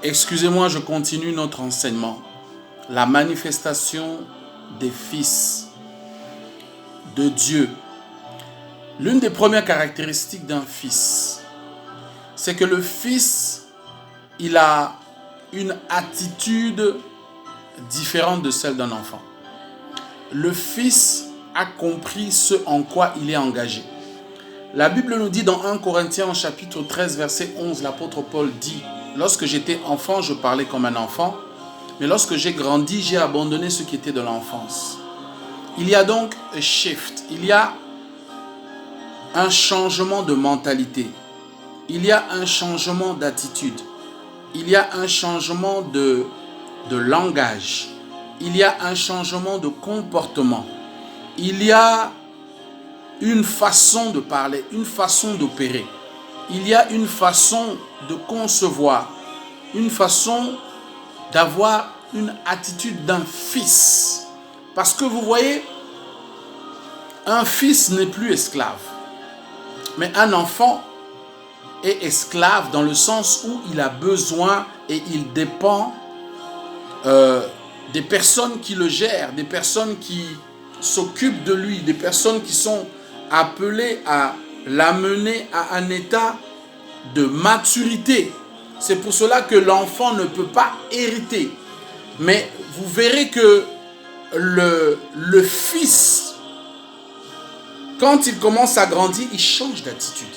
Excusez-moi, je continue notre enseignement. La manifestation des fils de Dieu. L'une des premières caractéristiques d'un fils, c'est que le fils, il a une attitude différente de celle d'un enfant. Le fils a compris ce en quoi il est engagé. La Bible nous dit dans 1 Corinthiens chapitre 13 verset 11, l'apôtre Paul dit: lorsque j'étais enfant, je parlais comme un enfant, mais lorsque j'ai grandi, j'ai abandonné ce qui était de l'enfance. Il y a donc un shift, il y a un changement de mentalité, il y a un changement d'attitude, il y a un changement de langage, il y a un changement de comportement, il y a une façon de parler, une façon d'opérer, il y a une façon de concevoir, une façon d'avoir une attitude d'un fils. Parce que vous voyez, un fils n'est plus esclave, mais un enfant est esclave dans le sens où il a besoin et il dépend des personnes qui le gèrent, des personnes qui s'occupent de lui, des personnes qui sont appelées à l'amener à un état de maturité. C'est pour cela que l'enfant ne peut pas hériter. Mais vous verrez que le fils, quand il commence à grandir, il change d'attitude.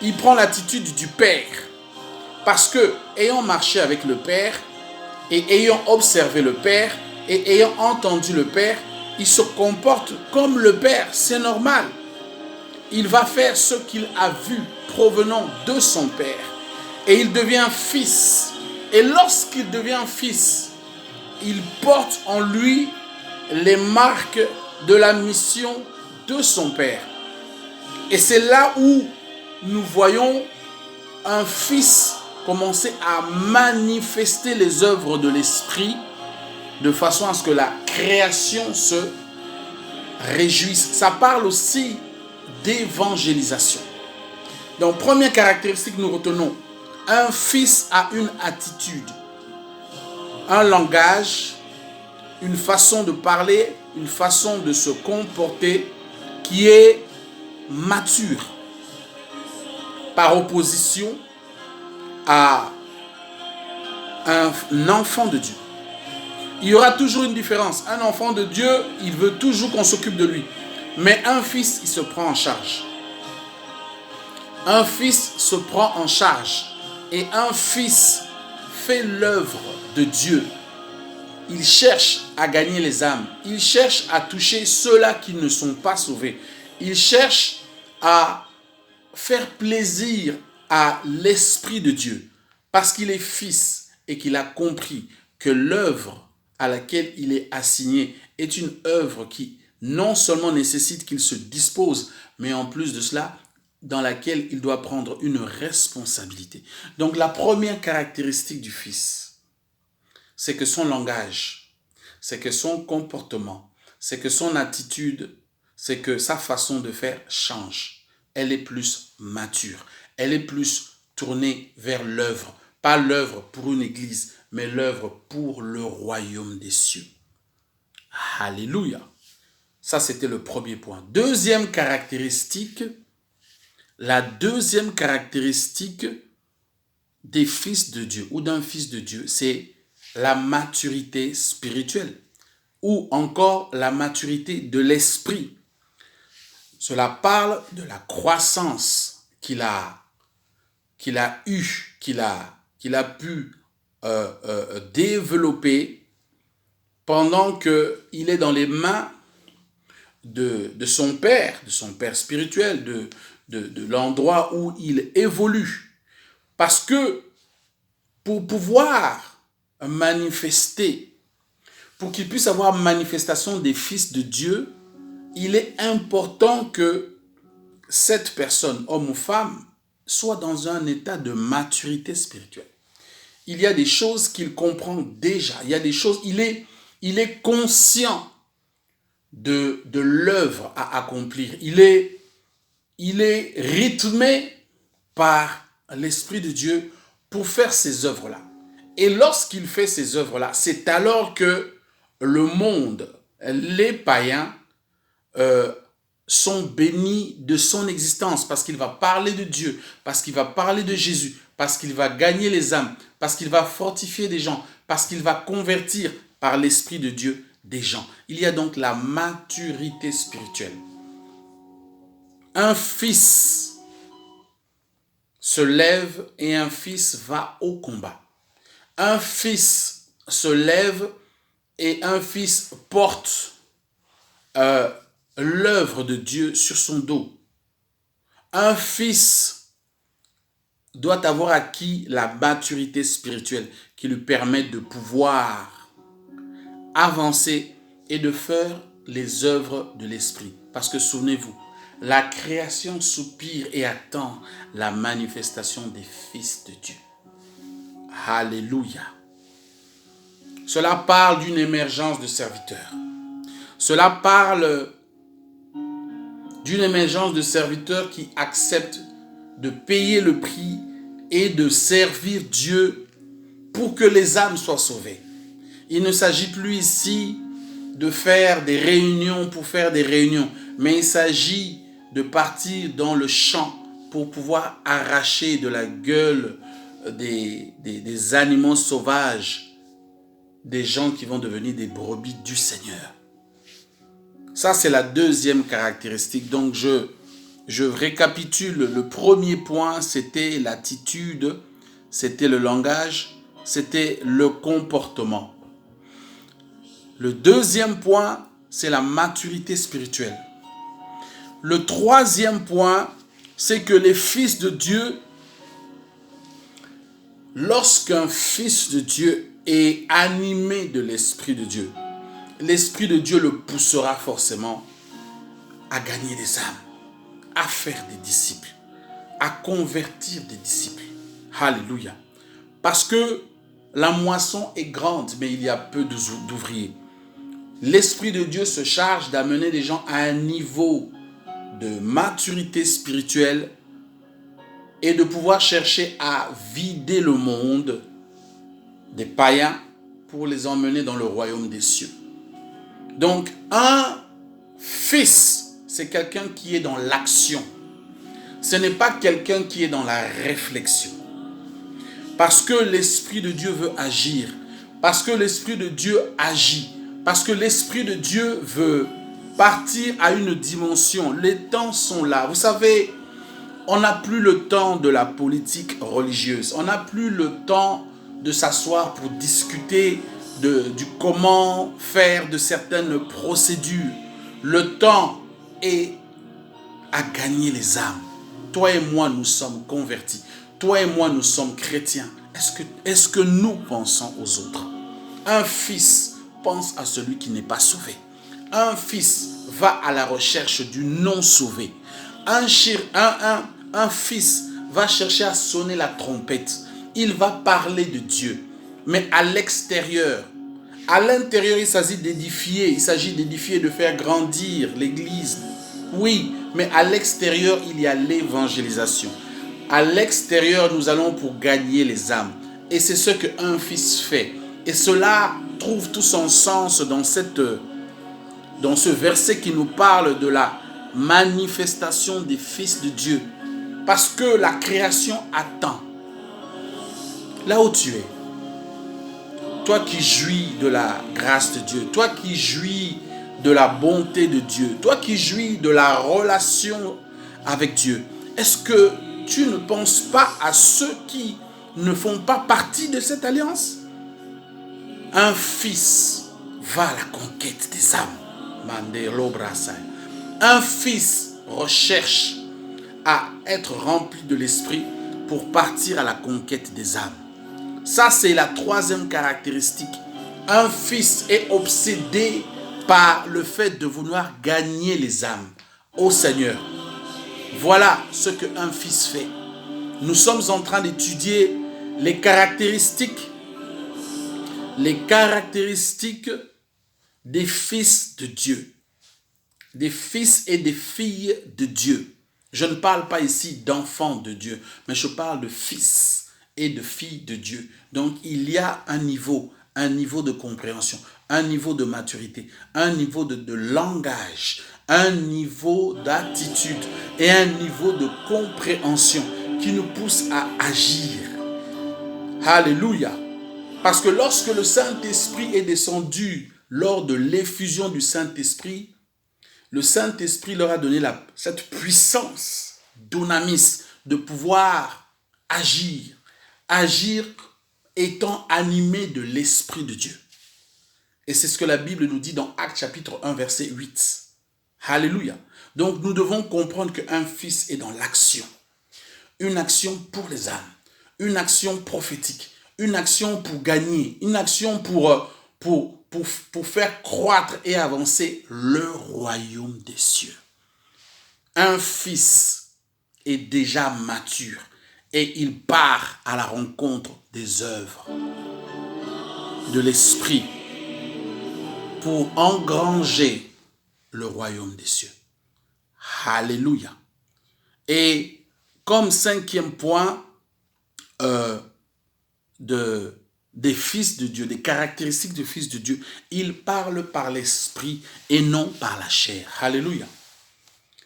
Il prend l'attitude du père. Parce que, ayant marché avec le père, et ayant observé le père, et ayant entendu le père, il se comporte comme le père. C'est normal. Il va faire ce qu'il a vu provenant de son père. Et il devient fils. Et lorsqu'il devient fils, il porte en lui les marques de la mission de son père. Et c'est là où nous voyons un fils commencer à manifester les œuvres de l'esprit de façon à ce que la création se réjouisse. Ça parle aussi d'évangélisation. Donc, première caractéristique, nous retenons: un fils a une attitude, un langage, une façon de parler, une façon de se comporter qui est mature, par opposition à un enfant de Dieu. Il y aura toujours une différence. Un enfant de Dieu, il veut toujours qu'on s'occupe de lui. Mais un fils, il se prend en charge. Un fils se prend en charge. Et un fils fait l'œuvre de Dieu. Il cherche à gagner les âmes. Il cherche à toucher ceux-là qui ne sont pas sauvés. Il cherche à faire plaisir à l'Esprit de Dieu. Parce qu'il est fils et qu'il a compris que l'œuvre à laquelle il est assigné est une œuvre qui non seulement nécessite qu'il se dispose, mais en plus de cela, dans laquelle il doit prendre une responsabilité. Donc la première caractéristique du fils, c'est que son langage, c'est que son comportement, c'est que son attitude, c'est que sa façon de faire change. Elle est plus mature, elle est plus tournée vers l'œuvre. Pas l'œuvre pour une église, mais l'œuvre pour le royaume des cieux. Alléluia. Ça, c'était le premier point. Deuxième caractéristique, la deuxième caractéristique des fils de Dieu ou d'un fils de Dieu, c'est la maturité spirituelle ou encore la maturité de l'esprit. Cela parle de la croissance qu'il a eue, qu'il a pu développer pendant qu'il est dans les mains de son père spirituel, de l'endroit où il évolue. Parce que pour pouvoir manifester, pour qu'il puisse avoir manifestation des fils de Dieu, il est important que cette personne, homme ou femme, soit dans un état de maturité spirituelle. Il y a des choses qu'il comprend déjà. Il y a des choses, il est conscient de l'œuvre à accomplir. Il est rythmé par l'Esprit de Dieu pour faire ces œuvres-là. Et lorsqu'il fait ces œuvres-là, c'est alors que le monde, les païens, sont bénis de son existence parce qu'il va parler de Dieu, parce qu'il va parler de Jésus, parce qu'il va gagner les âmes, parce qu'il va fortifier des gens, parce qu'il va convertir par l'Esprit de Dieu des gens. Il y a donc la maturité spirituelle. Un fils se lève et un fils va au combat. Un fils se lève et un fils porte l'œuvre de Dieu sur son dos. Un fils doit avoir acquis la maturité spirituelle qui lui permet de pouvoir avancer et de faire les œuvres de l'esprit. Parce que souvenez-vous, la création soupire et attend la manifestation des fils de Dieu. Alléluia. Cela parle d'une émergence de serviteurs. Cela parle d'une émergence de serviteurs qui acceptent de payer le prix et de servir Dieu pour que les âmes soient sauvées. Il ne s'agit plus ici de faire des réunions pour faire des réunions, mais il s'agit de partir dans le champ pour pouvoir arracher de la gueule des animaux sauvages, des gens qui vont devenir des brebis du Seigneur. Ça, c'est la deuxième caractéristique. Donc, je récapitule. Le premier point, c'était l'attitude, c'était le langage, c'était le comportement. Le deuxième point, c'est la maturité spirituelle. Le troisième point, c'est que les fils de Dieu, lorsqu'un fils de Dieu est animé de l'Esprit de Dieu, l'Esprit de Dieu le poussera forcément à gagner des âmes, à faire des disciples, à convertir des disciples. Alléluia. Parce que la moisson est grande, mais il y a peu d'ouvriers. L'Esprit de Dieu se charge d'amener les gens à un niveau de maturité spirituelle et de pouvoir chercher à vider le monde des païens pour les emmener dans le royaume des cieux. Donc, un fils, c'est quelqu'un qui est dans l'action. Ce n'est pas quelqu'un qui est dans la réflexion. Parce que l'Esprit de Dieu veut agir. Parce que l'Esprit de Dieu agit. Parce que l'Esprit de Dieu veut partir à une dimension. Les temps sont là. Vous savez, on n'a plus le temps de la politique religieuse. On n'a plus le temps de s'asseoir pour discuter du comment faire de certaines procédures. Le temps est à gagner les âmes. Toi et moi, nous sommes convertis. Toi et moi, nous sommes chrétiens. Est-ce que nous pensons aux autres? Un fils pense à celui qui n'est pas sauvé. Un fils va à la recherche du non sauvé. Un fils va chercher à sonner la trompette. Il va parler de Dieu. Mais à l'extérieur, à l'intérieur, il s'agit d'édifier. Il s'agit d'édifier, de faire grandir l'église. Oui, mais à l'extérieur, il y a l'évangélisation. À l'extérieur, nous allons pour gagner les âmes. Et c'est ce qu'un fils fait. Et cela trouve tout son sens dans ce verset qui nous parle de la manifestation des fils de Dieu. Parce que la création attend. Là où tu es, toi qui jouis de la grâce de Dieu, toi qui jouis de la bonté de Dieu, toi qui jouis de la relation avec Dieu, est-ce que tu ne penses pas à ceux qui ne font pas partie de cette alliance? Un fils va à la conquête des âmes. Un fils recherche à être rempli de l'esprit pour partir à la conquête des âmes. Ça, c'est la troisième caractéristique. Un fils est obsédé par le fait de vouloir gagner les âmes au Seigneur. Voilà ce qu'un fils fait. Nous sommes en train d'étudier les caractéristiques des fils de Dieu. Des fils et des filles de Dieu. Je ne parle pas ici d'enfants de Dieu, mais je parle de fils et de filles de Dieu. Donc, il y a un niveau de compréhension, un niveau de maturité, un niveau de langage, un niveau d'attitude et un niveau de compréhension qui nous pousse à agir. Alléluia. Parce que lorsque le Saint-Esprit est descendu lors de l'effusion du Saint-Esprit, le Saint-Esprit leur a donné cette puissance dunamis de pouvoir agir. Agir étant animé de l'Esprit de Dieu. Et c'est ce que la Bible nous dit dans Actes chapitre 1 verset 8. Alléluia. Donc nous devons comprendre qu'un fils est dans l'action. Une action pour les âmes. Une action prophétique. Une action pour gagner. Une action pour faire croître et avancer le royaume des cieux. Un fils est déjà mature et il part à la rencontre des œuvres de l'esprit pour engranger le royaume des cieux. Alléluia. Et comme 5e point des fils de Dieu, des caractéristiques des fils de Dieu, ils parlent par l'esprit et non par la chair. Alléluia.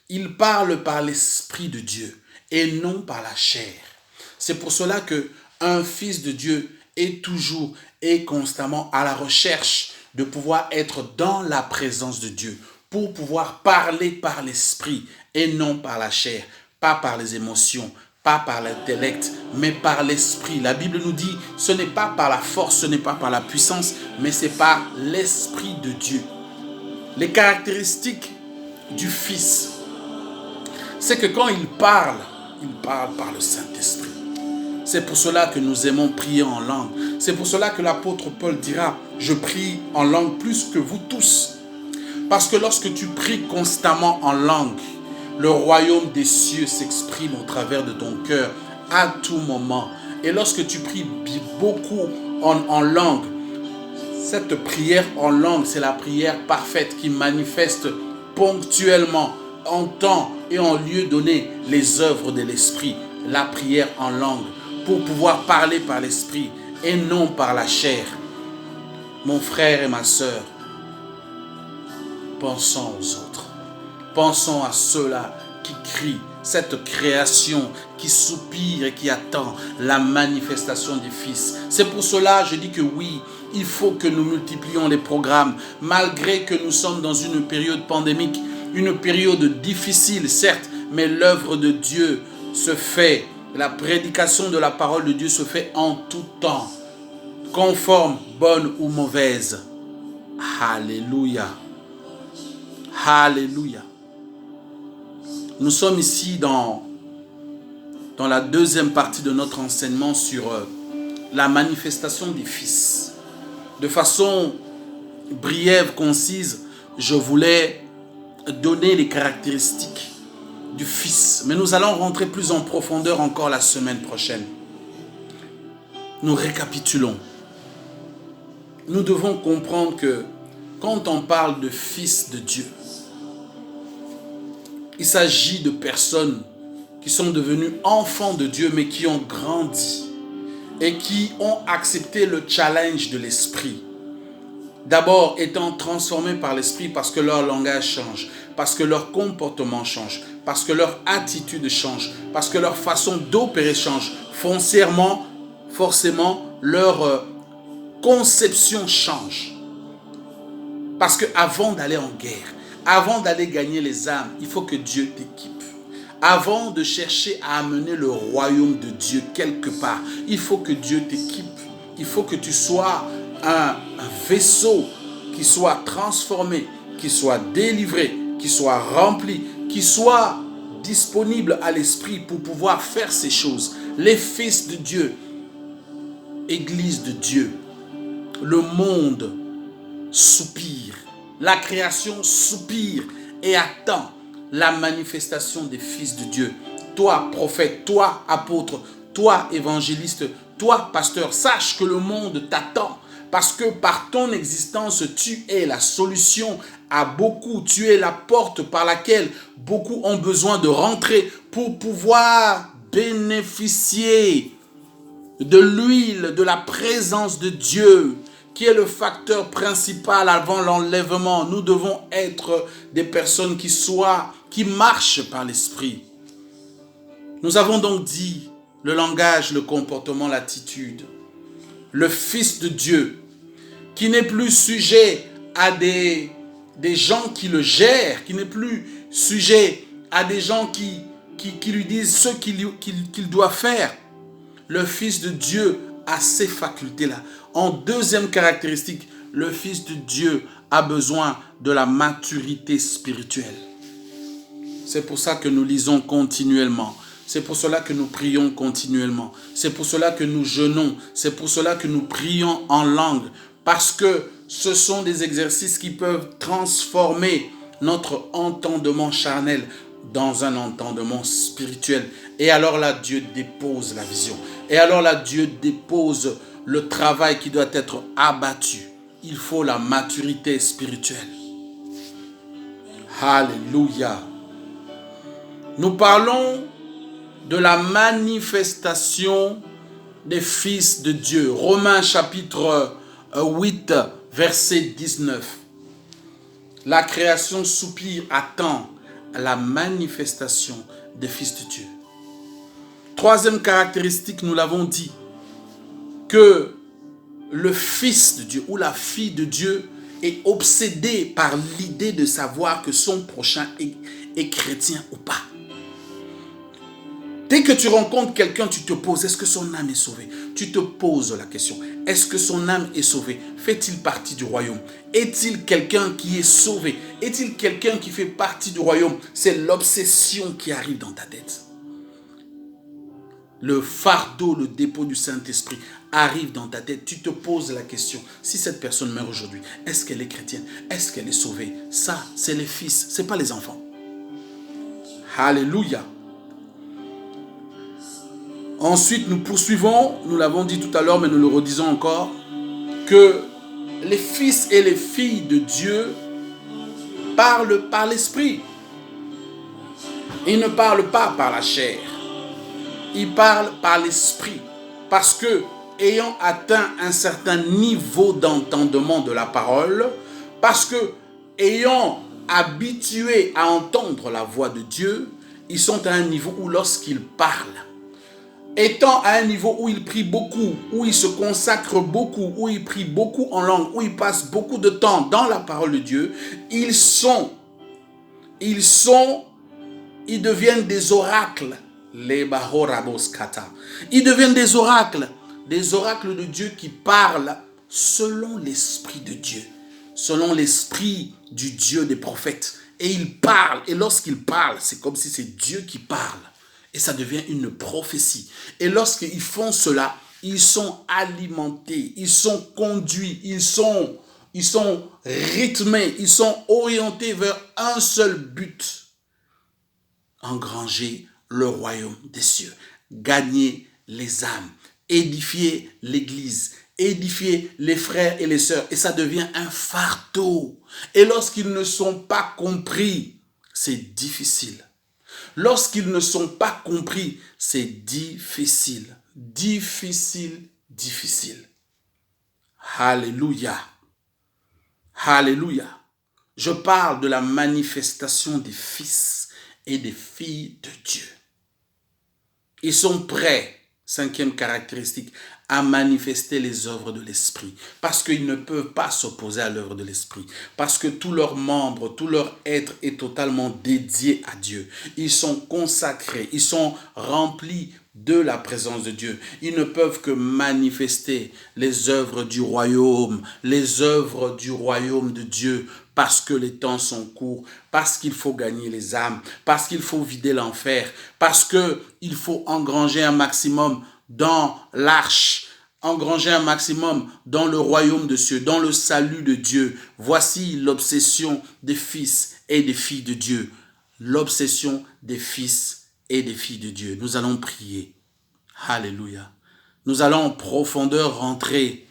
Ils parlent par l'esprit de Dieu et non par la chair. C'est pour cela qu'un fils de Dieu est toujours et constamment à la recherche de pouvoir être dans la présence de Dieu pour pouvoir parler par l'esprit et non par la chair, pas par les émotions, pas par l'intellect, mais par l'esprit. La Bible nous dit, ce n'est pas par la force, ce n'est pas par la puissance, mais c'est par l'esprit de Dieu. Les caractéristiques du Fils, c'est que quand il parle par le Saint-Esprit. C'est pour cela que nous aimons prier en langue. C'est pour cela que l'apôtre Paul dira, je prie en langue plus que vous tous. Parce que lorsque tu pries constamment en langue, le royaume des cieux s'exprime au travers de ton cœur à tout moment. Et lorsque tu pries beaucoup en langue, cette prière en langue, c'est la prière parfaite qui manifeste ponctuellement, en temps et en lieu donné, les œuvres de l'esprit. La prière en langue, pour pouvoir parler par l'esprit et non par la chair. Mon frère et ma sœur, pensons aux autres. Pensons à ceux-là qui crient, cette création qui soupire et qui attend la manifestation du Fils. C'est pour cela que je dis que oui, il faut que nous multiplions les programmes, malgré que nous sommes dans une période pandémique, une période difficile, certes, mais l'œuvre de Dieu se fait, la prédication de la parole de Dieu se fait en tout temps, conforme, bonne ou mauvaise. Alléluia. Alléluia. Nous sommes ici dans la deuxième partie de notre enseignement sur la manifestation des fils. De façon brève, concise, je voulais donner les caractéristiques du Fils. Mais nous allons rentrer plus en profondeur encore la semaine prochaine. Nous récapitulons. Nous devons comprendre que quand on parle de Fils de Dieu, il s'agit de personnes qui sont devenues enfants de Dieu, mais qui ont grandi et qui ont accepté le challenge de l'esprit. D'abord, étant transformés par l'esprit parce que leur langage change, parce que leur comportement change, parce que leur attitude change, parce que leur façon d'opérer change. Foncièrement, forcément, leur conception change. Parce qu'avant d'aller en guerre, avant d'aller gagner les âmes, il faut que Dieu t'équipe. Avant de chercher à amener le royaume de Dieu quelque part, il faut que Dieu t'équipe. Il faut que tu sois un vaisseau qui soit transformé, qui soit délivré, qui soit rempli, qui soit disponible à l'esprit pour pouvoir faire ces choses. Les fils de Dieu, Église de Dieu, le monde soupire, la création soupire et attend la manifestation des fils de Dieu. Toi, prophète, toi, apôtre, toi, évangéliste, toi, pasteur, sache que le monde t'attend. Parce que par ton existence, tu es la solution à beaucoup. Tu es la porte par laquelle beaucoup ont besoin de rentrer pour pouvoir bénéficier de l'huile, de la présence de Dieu, qui est le facteur principal avant l'enlèvement. Nous devons être des personnes qui marchent par l'Esprit. Nous avons donc dit le langage, le comportement, l'attitude. Le Fils de Dieu, qui n'est plus sujet à des gens qui le gèrent, qui n'est plus sujet à des gens qui lui disent ce qu'il doit faire. Le Fils de Dieu a ces facultés-là. En deuxième caractéristique, le Fils de Dieu a besoin de la maturité spirituelle. C'est pour ça que nous lisons continuellement. C'est pour cela que nous prions continuellement. C'est pour cela que nous jeûnons. C'est pour cela que nous prions en langue. Parce que ce sont des exercices qui peuvent transformer notre entendement charnel dans un entendement spirituel. Et alors là, Dieu dépose la vision. Et alors là, Dieu dépose le travail qui doit être abattu. Il faut la maturité spirituelle. Alléluia. Nous parlons de la manifestation des fils de Dieu. Romains chapitre 8, verset 19. La création soupire, attend la manifestation des fils de Dieu. Troisième caractéristique, nous l'avons dit, que le fils de Dieu ou la fille de Dieu est obsédé par l'idée de savoir que son prochain est chrétien ou pas. Dès que tu rencontres quelqu'un, tu te poses, est-ce que son âme est sauvée? Tu te poses la question, est-ce que son âme est sauvée? Fait-il partie du royaume? Est-il quelqu'un qui est sauvé? Est-il quelqu'un qui fait partie du royaume? C'est l'obsession qui arrive dans ta tête. Le fardeau, le dépôt du Saint-Esprit arrive dans ta tête. Tu te poses la question, si cette personne meurt aujourd'hui, est-ce qu'elle est chrétienne? Est-ce qu'elle est sauvée? Ça, c'est les fils, ce n'est pas les enfants. Alléluia. Ensuite, nous poursuivons, nous l'avons dit tout à l'heure, mais nous le redisons encore, que les fils et les filles de Dieu parlent par l'Esprit. Ils ne parlent pas par la chair. Ils parlent par l'Esprit. Parce que, ayant atteint un certain niveau d'entendement de la parole, parce que, ayant habitué à entendre la voix de Dieu, ils sont à un niveau où lorsqu'ils parlent, étant à un niveau où ils prient beaucoup, où ils se consacrent beaucoup, où ils prient beaucoup en langue, où ils passent beaucoup de temps dans la parole de Dieu, ils deviennent des oracles. Ils deviennent des oracles de Dieu qui parlent selon l'Esprit de Dieu, selon l'Esprit du Dieu des prophètes. Et ils parlent, et lorsqu'ils parlent, c'est comme si c'est Dieu qui parle. Et ça devient une prophétie. Et lorsqu'ils font cela, ils sont alimentés, ils sont conduits, ils sont rythmés, ils sont orientés vers un seul but. Engranger le royaume des cieux, gagner les âmes, édifier l'église, édifier les frères et les sœurs. Et ça devient un fardeau. Et lorsqu'ils ne sont pas compris, c'est difficile. Lorsqu'ils ne sont pas compris, c'est difficile. Difficile. Alléluia. Alléluia. Je parle de la manifestation des fils et des filles de Dieu. Ils sont prêts, cinquième caractéristique, à manifester les œuvres de l'Esprit. Parce qu'ils ne peuvent pas s'opposer à l'œuvre de l'Esprit. Parce que tous leurs membres, tout leur être est totalement dédié à Dieu. Ils sont consacrés, ils sont remplis de la présence de Dieu. Ils ne peuvent que manifester les œuvres du royaume, les œuvres du royaume de Dieu, parce que les temps sont courts, parce qu'il faut gagner les âmes, parce qu'il faut vider l'enfer, parce qu'il faut engranger un maximum dans l'arche, engranger un maximum dans le royaume de cieux, dans le salut de Dieu. Voici l'obsession des fils et des filles de Dieu. L'obsession des fils et des filles de Dieu. Nous allons prier. Alléluia. Nous allons en profondeur rentrer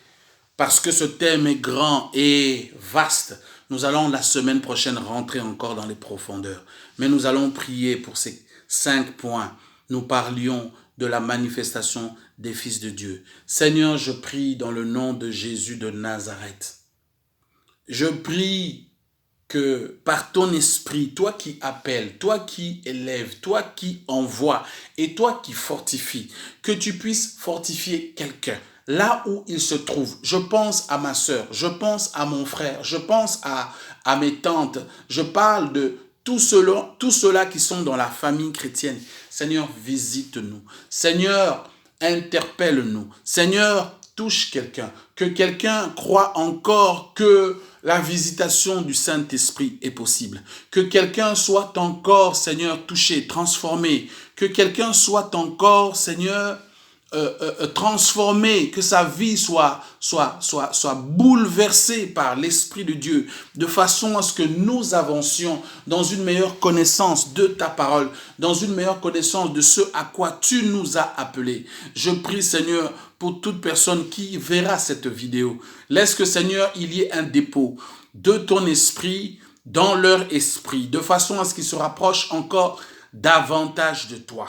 parce que ce thème est grand et vaste. Nous allons la semaine prochaine rentrer encore dans les profondeurs. Mais nous allons prier pour ces 5 points. Nous parlions de la manifestation des fils de Dieu. Seigneur, je prie dans le nom de Jésus de Nazareth. Je prie que par ton esprit, toi qui appelles, toi qui élèves, toi qui envoies et toi qui fortifies, que tu puisses fortifier quelqu'un là où il se trouve. Je pense à ma soeur, je pense à mon frère, je pense à mes tantes, je parle de tous ceux-là qui sont dans la famille chrétienne. Seigneur, visite-nous. Seigneur, interpelle-nous. Seigneur, touche quelqu'un. Que quelqu'un croit encore que la visitation du Saint-Esprit est possible. Que quelqu'un soit encore, Seigneur, touché, transformé. Que quelqu'un soit encore, Seigneur, transformé, que sa vie soit bouleversée par l'Esprit de Dieu, de façon à ce que nous avancions dans une meilleure connaissance de ta parole, dans une meilleure connaissance de ce à quoi tu nous as appelés. Je prie, Seigneur, pour toute personne qui verra cette vidéo. Laisse que, Seigneur, il y ait un dépôt de ton esprit dans leur esprit, de façon à ce qu'ils se rapprochent encore davantage de toi.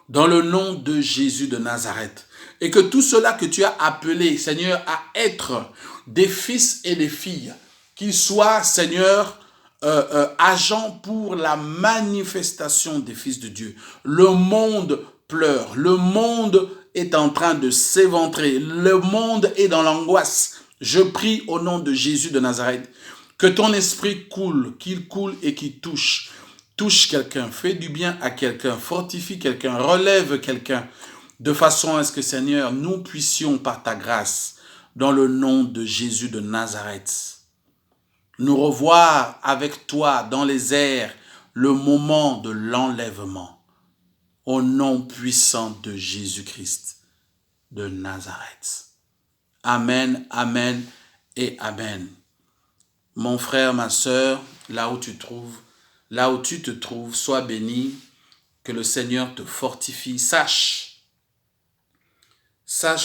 Dans le nom de Jésus de Nazareth. Et que tout cela que tu as appelé, Seigneur, à être des fils et des filles, qu'ils soient, Seigneur, agents pour la manifestation des fils de Dieu. Le monde pleure, le monde est en train de s'éventrer, le monde est dans l'angoisse. Je prie au nom de Jésus de Nazareth, que ton esprit coule, qu'il coule et qu'il touche. Touche quelqu'un, fais du bien à quelqu'un, fortifie quelqu'un, relève quelqu'un, de façon à ce que, Seigneur, nous puissions, par ta grâce, dans le nom de Jésus de Nazareth, nous revoir avec toi dans les airs le moment de l'enlèvement, au nom puissant de Jésus-Christ de Nazareth. Amen, amen et amen. Mon frère, ma sœur, là où tu te trouves, sois béni, que le Seigneur te fortifie. Sache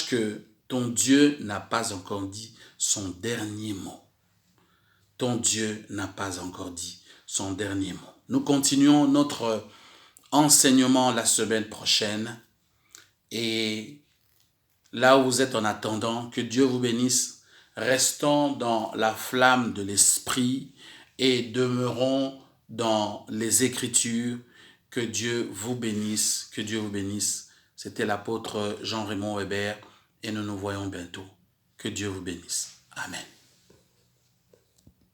que ton Dieu n'a pas encore dit son dernier mot. Ton Dieu n'a pas encore dit son dernier mot. Nous continuons notre enseignement la semaine prochaine. Et là où vous êtes en attendant, que Dieu vous bénisse. Restons dans la flamme de l'Esprit et demeurons dans les Écritures. Que Dieu vous bénisse, que Dieu vous bénisse. C'était l'apôtre Jean-Raymond Weber et nous nous voyons bientôt. Que Dieu vous bénisse. Amen.